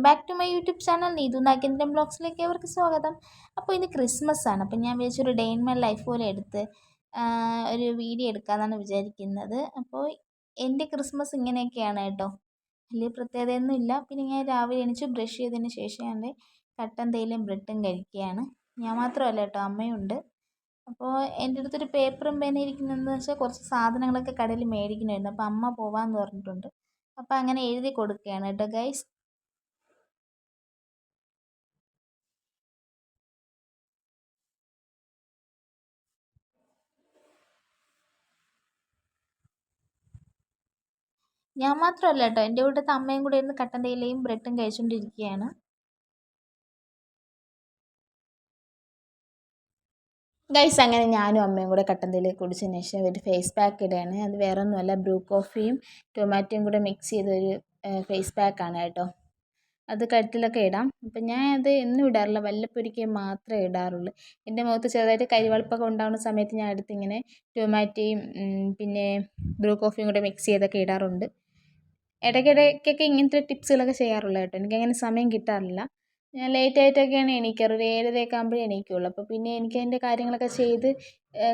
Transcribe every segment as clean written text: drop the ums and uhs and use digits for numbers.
Welcome back to my YouTube channel Neethu Nagendran ബ്ലോഗ്സിലേക്ക് അവർക്ക് സ്വാഗതം. അപ്പോൾ ഇത് ക്രിസ്മസ് ആണ്. അപ്പോൾ ഞാൻ വിചാരിച്ചൊരു ഡേ ഇൻ മൈ ലൈഫ് പോലെ എടുത്ത് ഒരു വീഡിയോ എടുക്കാമെന്നാണ് വിചാരിക്കുന്നത്. അപ്പോൾ എൻ്റെ ക്രിസ്മസ് ഇങ്ങനെയൊക്കെയാണ് കേട്ടോ, വലിയ പ്രത്യേകതയൊന്നും ഇല്ല. പിന്നെ ഞാൻ രാവിലെ എണീച്ച് ബ്രഷ് ചെയ്തതിന് ശേഷം ഞാൻ കട്ടൻ തേയിലയും ബ്രെഡും കഴിക്കുകയാണ്. ഞാൻ മാത്രമല്ല കേട്ടോ, അമ്മയുണ്ട്. അപ്പോൾ എൻ്റെ അടുത്തൊരു പേപ്പറും പേനയും ഇരിക്കുന്നതെന്ന് വെച്ചാൽ കുറച്ച് സാധനങ്ങളൊക്കെ കടയിൽ മേടിക്കണമായിരുന്നു. അപ്പോൾ അമ്മ പോവാമെന്ന് പറഞ്ഞിട്ടുണ്ട്. അപ്പോൾ അങ്ങനെ എഴുതി കൊടുക്കുകയാണ് കേട്ടോ ഗൈസ്. ഞാൻ മാത്രമല്ല കേട്ടോ, എൻ്റെ കൂട്ടത്തെ അമ്മയും കൂടെ ഇരുന്ന് കട്ടൻ തേയിലയും ബ്രെഡും കഴിച്ചുകൊണ്ടിരിക്കുകയാണ്. ഗൈസ്, അങ്ങനെ ഞാനും അമ്മയും കൂടെ കട്ടൻ തേയില കുടിച്ചതിന് ശേഷം ഒരു ഫേസ് പാക്ക് ഇടുകയാണ്. അത് വേറെ ഒന്നുമല്ല, ബ്രൂ കോഫിയും ടൊമാറ്റോയും കൂടെ മിക്സ് ചെയ്തൊരു ഫേസ് പാക്കാണ് കേട്ടോ. അത് കഴുത്തിലൊക്കെ ഇടാം. അപ്പം ഞാൻ അത് എന്നും ഇടാറില്ല, വല്ലപ്പൊരിക്കൽ മാത്രമേ ഇടാറുള്ളൂ. എൻ്റെ മുഖത്ത് ചെറുതായിട്ട് കരിവളുപ്പൊക്കെ ഉണ്ടാകുന്ന സമയത്ത് ഞാൻ അടുത്തിങ്ങനെ ടൊമാറ്റോയും പിന്നെ ബ്രൂ കോഫിയും കൂടെ മിക്സ് ചെയ്തൊക്കെ ഇടാറുണ്ട്. ഇടയ്ക്കിടയ്ക്കൊക്കെ ഇങ്ങനത്തെ ടിപ്സുകളൊക്കെ ചെയ്യാറുള്ളൂ കേട്ടോ. എനിക്കങ്ങനെ സമയം കിട്ടാറില്ല. ഞാൻ ലേറ്റായിട്ടൊക്കെയാണ് എണീക്കാറ്. ഒരു 7:30 ആകുമ്പോഴേ എണീക്കുകയുള്ളൂ. അപ്പോൾ പിന്നെ എനിക്ക് അതിൻ്റെ കാര്യങ്ങളൊക്കെ ചെയ്ത്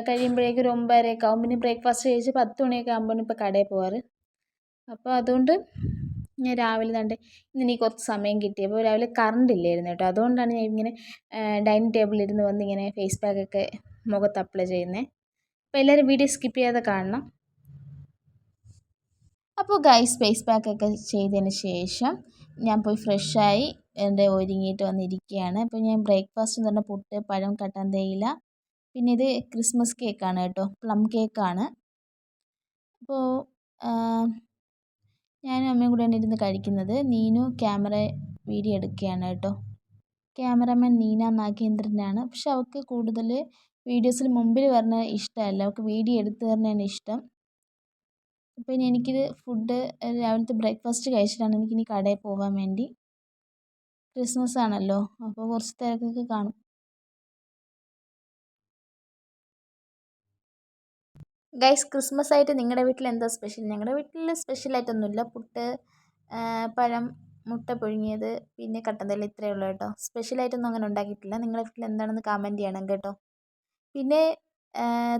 കഴിയുമ്പോഴേക്കും ഒരു 9:30 ആകും. പിന്നെ ബ്രേക്ക്ഫാസ്റ്റ് കഴിച്ച് 10 മണിയൊക്കെ ആകുമ്പോഴാണ് ഇപ്പോൾ കടയിൽ പോകാറ്. അപ്പോൾ അതുകൊണ്ട് ഞാൻ രാവിലെ ഇന്ന് എനിക്ക് കുറച്ച് സമയം കിട്ടിയപ്പോൾ രാവിലെ കറണ്ട് ഇല്ലായിരുന്നു കേട്ടോ. അതുകൊണ്ടാണ് ഞാൻ ഇങ്ങനെ ഡൈനിങ് ടേബിളിൽ ഇരുന്ന് വന്ന് ഇങ്ങനെ ഫേസ് പാക്കൊക്കെ മുഖത്ത് അപ്ലൈ ചെയ്യുന്നത്. അപ്പോൾ എല്ലാവരും വീഡിയോ സ്കിപ്പ് ചെയ്യാതെ കാണണം. അപ്പോൾ ഗൈസ്, ഫേസ് പാക്കൊക്കെ ചെയ്തതിന് ശേഷം ഞാൻ പോയി ഫ്രഷായി ഒരുങ്ങിയിട്ട് വന്നിരിക്കുകയാണ്. അപ്പോൾ ഞാൻ ബ്രേക്ക്ഫാസ്റ്റ് എന്ന് പറഞ്ഞാൽ പുട്ട്, പഴം, കട്ടൻ തേയില, പിന്നെ ഇത് ക്രിസ്മസ് കേക്കാണ് കേട്ടോ, പ്ലം കേക്കാണ്. അപ്പോൾ ഞാനും അമ്മയും കൂടെയാണ് ഇരുന്ന് കഴിക്കുന്നത്. നീനു ക്യാമറ വീഡിയോ എടുക്കുകയാണ് കേട്ടോ. ക്യാമറമാൻ നീന നാഗേന്ദ്രനാണ്. പക്ഷെ അവൾക്ക് കൂടുതൽ വീഡിയോസിൽ മുമ്പിൽ വരുന്ന ഇഷ്ടമല്ല, അവൾക്ക് വീഡിയോ എടുത്തു തരുന്നതാണ് ഇഷ്ടം. അപ്പോൾ ഇനി എനിക്കിത് ഫുഡ് രാവിലത്തെ ബ്രേക്ക്ഫാസ്റ്റ് കഴിച്ചിട്ടാണ് എനിക്കിനി കടയിൽ പോകാൻ വേണ്ടി. ക്രിസ്മസ് ആണല്ലോ, അപ്പോൾ കുറച്ച് തിരക്കൊക്കെ കാണും. ഗൈസ്, ക്രിസ്മസ് ആയിട്ട് നിങ്ങളുടെ വീട്ടിൽ എന്താ സ്പെഷ്യൽ? ഞങ്ങളുടെ വീട്ടിൽ സ്പെഷ്യലായിട്ടൊന്നുമില്ല. പുട്ട്, പഴം, മുട്ട പുഴുങ്ങിയത്, പിന്നെ കട്ടൻ തേയില, ഇത്രയേ ഉള്ളൂ കേട്ടോ. സ്പെഷ്യലായിട്ടൊന്നും അങ്ങനെ ഉണ്ടാക്കിയിട്ടില്ല. നിങ്ങളുടെ വീട്ടിൽ എന്താണെന്ന് കമൻറ്റ് ചെയ്യണം കേട്ടോ. പിന്നെ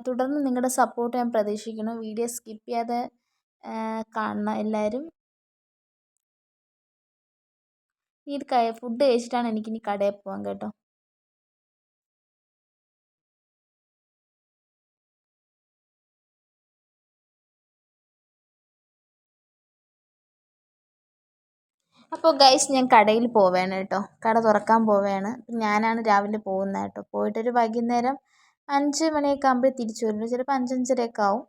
തുടർന്ന് നിങ്ങളുടെ സപ്പോർട്ട് ഞാൻ പ്രതീക്ഷിക്കുന്നു. വീഡിയോ സ്കിപ്പ് ചെയ്യാതെ കാണണം എല്ലാവരും. ഇത് ഫുഡ് കഴിച്ചിട്ടാണ് എനിക്കിനി കടയിൽ പോകാൻ കേട്ടോ. അപ്പോൾ ഗൈസ്, ഞാൻ കടയിൽ പോവുകയാണ് കേട്ടോ. കട തുറക്കാൻ പോവുകയാണ്. ഞാനാണ് രാവിലെ പോകുന്നത് കേട്ടോ. പോയിട്ടൊരു വൈകുന്നേരം 5 മണിയൊക്കെ ആകുമ്പോൾ തിരിച്ചു വരുള്ളൂ. ചിലപ്പോൾ 5, 5:30 ആവും.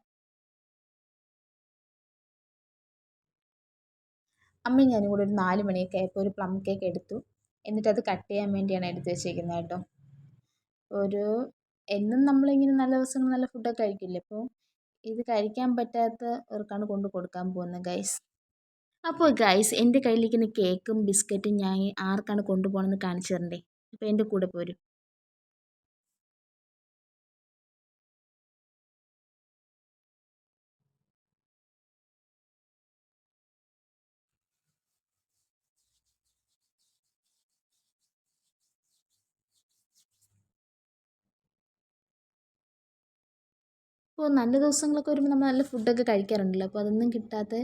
അമ്മയും ഞാനും കൂടെ ഒരു 4 മണിയൊക്കെ ആയപ്പോൾ ഒരു പ്ലം കേക്ക് എടുത്തു. എന്നിട്ട് അത് കട്ട് ചെയ്യാൻ വേണ്ടിയാണ് എടുത്ത് വെച്ചേക്കുന്നത് കേട്ടോ. എന്നും നമ്മളിങ്ങനെ നല്ല ദിവസങ്ങൾ നല്ല ഫുഡൊക്കെ കഴിക്കില്ലേ, അപ്പോൾ ഇത് കഴിക്കാൻ പറ്റാത്തവർക്കാണ് കൊണ്ട് കൊടുക്കാൻ പോകുന്നത് ഗൈസ്. അപ്പോൾ ഗൈസ്, എൻ്റെ കയ്യിലിരിക്കുന്ന കേക്കും ബിസ്ക്കറ്റും ഞാൻ ആർക്കാണ് കൊണ്ടുപോകണമെന്ന് കാണിച്ചു തരണ്ടേ? അപ്പോൾ എൻ്റെ കൂടെ പോരും. അപ്പോൾ നല്ല ദിവസങ്ങളൊക്കെ വരുമ്പോൾ നമ്മൾ നല്ല ഫുഡൊക്കെ കഴിക്കാറുണ്ടല്ലോ. അപ്പോൾ അതൊന്നും കിട്ടാത്ത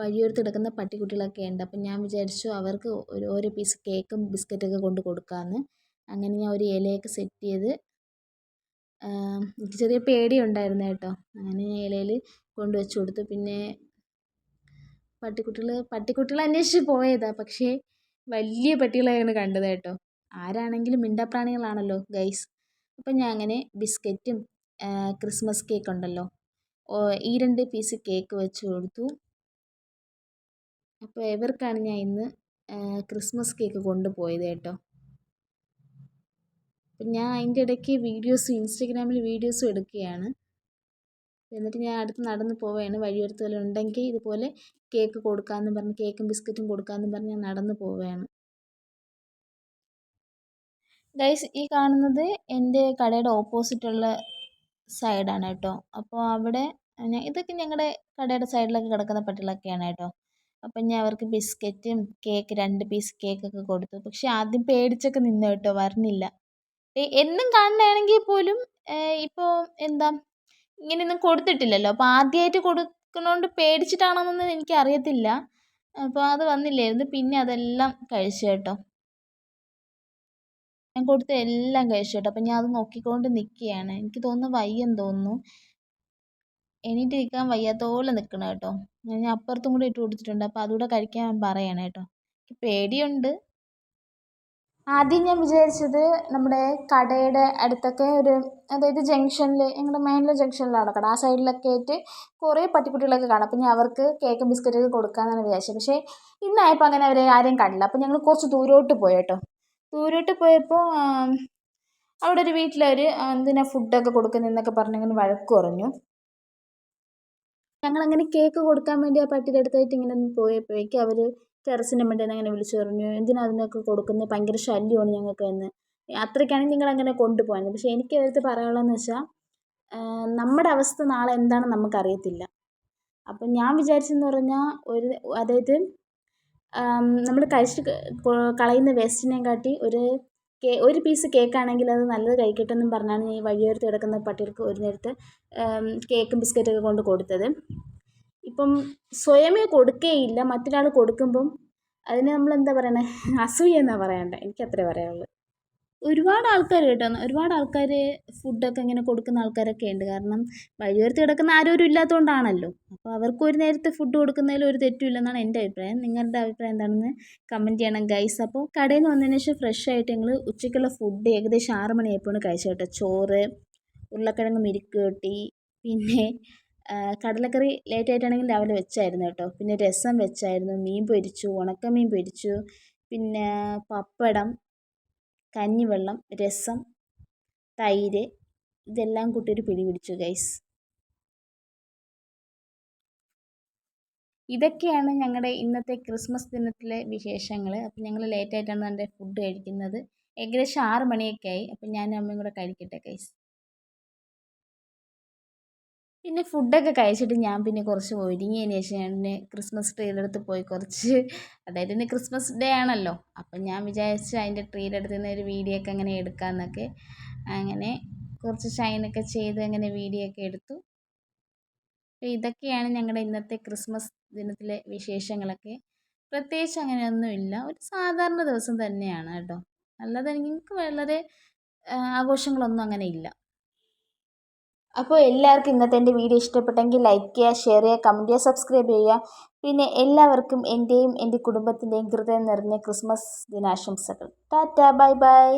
വഴിയോരത്ത് കിടക്കുന്ന പട്ടിക്കുട്ടികളൊക്കെ ഉണ്ട്. അപ്പം ഞാൻ വിചാരിച്ചു അവർക്ക് ഓരോ പീസ് കേക്കും ബിസ്ക്കറ്റൊക്കെ കൊണ്ട് കൊടുക്കാമെന്ന്. അങ്ങനെ ഞാൻ ഒരു ഇലയൊക്കെ സെറ്റ് ചെയ്ത്, എനിക്ക് ചെറിയ പേടിയുണ്ടായിരുന്നു കേട്ടോ. അങ്ങനെ ഞാൻ ഇലയിൽ കൊണ്ടുവച്ച് കൊടുത്തു. പിന്നെ പട്ടിക്കുട്ടികൾ അന്വേഷിച്ച് പോയതാണ്, പക്ഷേ വലിയ പട്ടികളെയാണ് കണ്ടത് കേട്ടോ. ആരാണെങ്കിലും മിണ്ടാപ്രാണികളാണല്ലോ ഗൈസ്. അപ്പം ഞാൻ അങ്ങനെ ബിസ്ക്കറ്റും ക്രിസ്മസ് കേക്ക് ഉണ്ടല്ലോ, ഈ 2 പീസ് കേക്ക് വെച്ച് കൊടുത്തു. അപ്പോൾ ഇവർക്കാണ് ഞാൻ ഇന്ന് ക്രിസ്മസ് കേക്ക് കൊണ്ടുപോയത് കേട്ടോ. അപ്പം ഞാൻ അതിൻ്റെ ഇടയ്ക്ക് ഇൻസ്റ്റഗ്രാമിൽ വീഡിയോസും എടുക്കുകയാണ്. എന്നിട്ട് ഞാൻ അടുത്ത് നടന്ന് പോവുകയാണ്. വഴിയോരത്ത് വല്ലതും ഉണ്ടെങ്കിൽ ഇതുപോലെ കേക്ക് കൊടുക്കാമെന്ന് പറഞ്ഞ്, കേക്കും ബിസ്ക്കറ്റും കൊടുക്കാമെന്ന് പറഞ്ഞ് ഞാൻ നടന്ന് പോവുകയാണ്. ഗൈസ്, ഈ കാണുന്നത് എൻ്റെ കടയുടെ ഓപ്പോസിറ്റുള്ള സൈഡാണ് കേട്ടോ. അപ്പോൾ അവിടെ ഇതൊക്കെ ഞങ്ങളുടെ കടയുടെ സൈഡിലൊക്കെ കിടക്കുന്ന പട്ടികളൊക്കെയാണ് കേട്ടോ. അപ്പം ഞാൻ അവർക്ക് ബിസ്ക്കറ്റും കേക്ക് 2 പീസ് കേക്കൊക്കെ കൊടുത്തു. പക്ഷെ ആദ്യം പേടിച്ചൊക്കെ നിന്ന് കേട്ടോ, വരണില്ല. എന്നും കാണുന്നതാണെങ്കിൽ പോലും ഇപ്പോൾ എന്താ ഇങ്ങനെയൊന്നും കൊടുത്തിട്ടില്ലല്ലോ. അപ്പോൾ ആദ്യമായിട്ട് കൊടുക്കണോണ്ട് പേടിച്ചിട്ടാണോന്നൊന്നും എനിക്കറിയത്തില്ല. അപ്പോൾ അത് വന്നില്ലായിരുന്നു. പിന്നെ അതെല്ലാം കഴിച്ചു കേട്ടോ. ഞാൻ കൊടുത്ത എല്ലാം കഴിച്ചു കേട്ടോ. അപ്പം ഞാൻ അത് നോക്കിക്കൊണ്ട് നിൽക്കുകയാണ്. എനിക്ക് തോന്നുന്നു വയ്യെന്ന് തോന്നുന്നു. എണീറ്റ് നിൽക്കാൻ വയ്യാത്ത പോലെ നിൽക്കണം കേട്ടോ. ഞാൻ അപ്പുറത്തും കൂടി ഇട്ട് കൊടുത്തിട്ടുണ്ട്. അപ്പോൾ അതുകൂടെ കഴിക്കാൻ പറയണം കേട്ടോ. എനിക്ക് പേടിയുണ്ട്. ആദ്യം ഞാൻ വിചാരിച്ചത് നമ്മുടെ കടയുടെ അടുത്തൊക്കെ അതായത് ജംഗ്ഷനിൽ, ഞങ്ങളുടെ മേളിലെ ജംഗ്ഷനിലാണ് കട. ആ സൈഡിലൊക്കെ ആയിട്ട് കുറേ പട്ടിക്കുട്ടികളൊക്കെ കാണാം. അപ്പം ഞാൻ അവർക്ക് കേക്കും ബിസ്ക്കറ്റൊക്കെ കൊടുക്കാമെന്നാണ് വിചാരിച്ചത്. പക്ഷേ ഇന്നായപ്പോൾ അങ്ങനെ അവരെ ആരെയും കണ്ടില്ല. അപ്പം ഞങ്ങൾ കുറച്ച് ദൂരോട്ട് പോയി കേട്ടോ. ദൂരോട്ട് പോയപ്പോൾ അവിടെ ഒരു വീട്ടിലവർ എന്തിനാ ഫുഡൊക്കെ കൊടുക്കുന്നതെന്നൊക്കെ പറഞ്ഞിങ്ങനെ വഴക്ക് പറഞ്ഞു. ഞങ്ങളങ്ങനെ കേക്ക് കൊടുക്കാൻ വേണ്ടി ആ പട്ടിയുടെ അടുത്തായിട്ട് ഇങ്ങനെ പോയപ്പോഴേക്കും അവർ ടെറസിൻ്റെ മുകളിൽ നിന്ന് അങ്ങനെ വിളിച്ചു പറഞ്ഞു, എന്തിനാ അതിനൊക്കെ കൊടുക്കുന്നത്, ഭയങ്കര ശല്യമാണ് ഞങ്ങൾക്ക് എന്ന്. അത്രയ്ക്കാണെങ്കിൽ നിങ്ങളങ്ങനെ കൊണ്ടുപോകാൻ. പക്ഷേ എനിക്ക് അവരടുത്ത് പറയാനുള്ളതെന്ന് വെച്ചാൽ നമ്മുടെ അവസ്ഥ നാളെ എന്താണെന്ന് നമുക്കറിയത്തില്ല. അപ്പം ഞാൻ വിചാരിച്ചെന്ന് പറഞ്ഞാൽ അതായത് നമ്മൾ കഴിച്ചിട്ട് കളയുന്ന വേസ്റ്റിനെയും കാട്ടി ഒരു പീസ് കേക്കാണെങ്കിൽ അത് നല്ലത് കഴിക്കട്ടെ എന്നും പറഞ്ഞാണ് ഞാൻ ഈ വഴിയോരത്ത് കിടക്കുന്ന പട്ടികൾക്ക് ഒരു നേരത്തെ കേക്കും ബിസ്ക്കറ്റൊക്കെ കൊണ്ട് കൊടുത്തത്. ഇപ്പം സ്വയമേ കൊടുക്കുകയില്ല, മറ്റൊരാൾ കൊടുക്കുമ്പം അതിന് നമ്മളെന്താ പറയണേ, അസൂയ എന്നാണ് പറയണ്ടേ. എനിക്കത്രേ പറയാനുള്ളൂ. ഒരുപാട് ആൾക്കാർ കേട്ടോ, ഒരുപാട് ആൾക്കാർ ഫുഡൊക്കെ ഇങ്ങനെ കൊടുക്കുന്ന ആൾക്കാരൊക്കെ ഉണ്ട്. കാരണം വഴിയോരത്ത് കിടക്കുന്ന ആരോരും ഇല്ലാത്തതുകൊണ്ടാണല്ലോ. അപ്പോൾ അവർക്ക് ഒരു നേരത്തെ ഫുഡ് കൊടുക്കുന്നതിൽ ഒരു തെറ്റുമില്ലെന്നാണ് എൻ്റെ അഭിപ്രായം. നിങ്ങളുടെ അഭിപ്രായം എന്താണെന്ന് കമൻറ്റ് ചെയ്യണം ഗൈസ്. അപ്പോൾ കടയിൽ നിന്ന് വന്നതിന് ശേഷം ഫ്രഷ് ആയിട്ട് ഞങ്ങൾ ഉച്ചയ്ക്കുള്ള ഫുഡ് ഏകദേശം 6 മണിയായപ്പോഴാണ് കഴിച്ചത് കേട്ടോ. ചോറ്, ഉരുളക്കിഴങ്ങ് മെഴുക്ക് പുരട്ടി, പിന്നെ കടലക്കറി ലേറ്റായിട്ടാണെങ്കിൽ രാവിലെ വെച്ചായിരുന്നു കേട്ടോ. പിന്നെ രസം വെച്ചായിരുന്നു, മീൻ പൊരിച്ചു, ഉണക്കമീൻ പൊരിച്ചു, പിന്നെ പപ്പടം, കഞ്ഞിവെള്ളം, രസം, തൈര്, ഇതെല്ലാം കൂട്ടി ഒരു പിടി പിടിച്ചു ഗൈസ്. ഇതൊക്കെയാണ് ഞങ്ങളുടെ ഇന്നത്തെ ക്രിസ്മസ് ദിനത്തിലെ വിശേഷങ്ങൾ. അപ്പം ഞങ്ങൾ ലേറ്റായിട്ടാണ് എൻ്റെ ഫുഡ് കഴിക്കുന്നത്. ഏകദേശം 6 മണിയൊക്കെ ആയി. അപ്പം ഞാനും അമ്മയും കൂടെ കഴിക്കട്ടെ ഗൈസ്. പിന്നെ ഫുഡൊക്കെ കഴിച്ചിട്ട് ഞാൻ പിന്നെ കുറച്ച് ഒരുങ്ങിയതിന് ശേഷം ഞാൻ പിന്നെ ക്രിസ്മസ് ട്രീയുടെ അടുത്ത് പോയി അതായത് ഇന്ന് ക്രിസ്മസ് ഡേ ആണല്ലോ. അപ്പം ഞാൻ വിചാരിച്ചു അതിൻ്റെ ട്രീയുടെ അടുത്ത് നിന്ന് ഒരു വീഡിയോ ഒക്കെ അങ്ങനെ എടുക്കാമെന്നൊക്കെ. അങ്ങനെ കുറച്ച് ഷൈനൊക്കെ ചെയ്ത് അങ്ങനെ വീഡിയോ ഒക്കെ എടുത്തു. അപ്പോൾ ഇതൊക്കെയാണ് ഞങ്ങളുടെ ഇന്നത്തെ ക്രിസ്മസ് ദിനത്തിലെ വിശേഷങ്ങളൊക്കെ. പ്രത്യേകിച്ച് അങ്ങനെയൊന്നുമില്ല, ഒരു സാധാരണ ദിവസം തന്നെയാണ് കേട്ടോ. അല്ലാതെ എനിക്ക് വളരെ ആഘോഷങ്ങളൊന്നും അങ്ങനെ ഇല്ല. അപ്പോൾ എല്ലാവർക്കും ഇന്നത്തെ എൻ്റെ വീഡിയോ ഇഷ്ടപ്പെട്ടെങ്കിൽ ലൈക്ക് ചെയ്യുക, ഷെയർ ചെയ്യുക, കമൻറ്റ് ചെയ്യുക, സബ്സ്ക്രൈബ് ചെയ്യുക. പിന്നെ എല്ലാവർക്കും എൻ്റെയും എൻ്റെ കുടുംബത്തിൻ്റെയും ഹൃദയം നിറഞ്ഞ ക്രിസ്മസ് ദിനാശംസകൾ. Tata, bye by.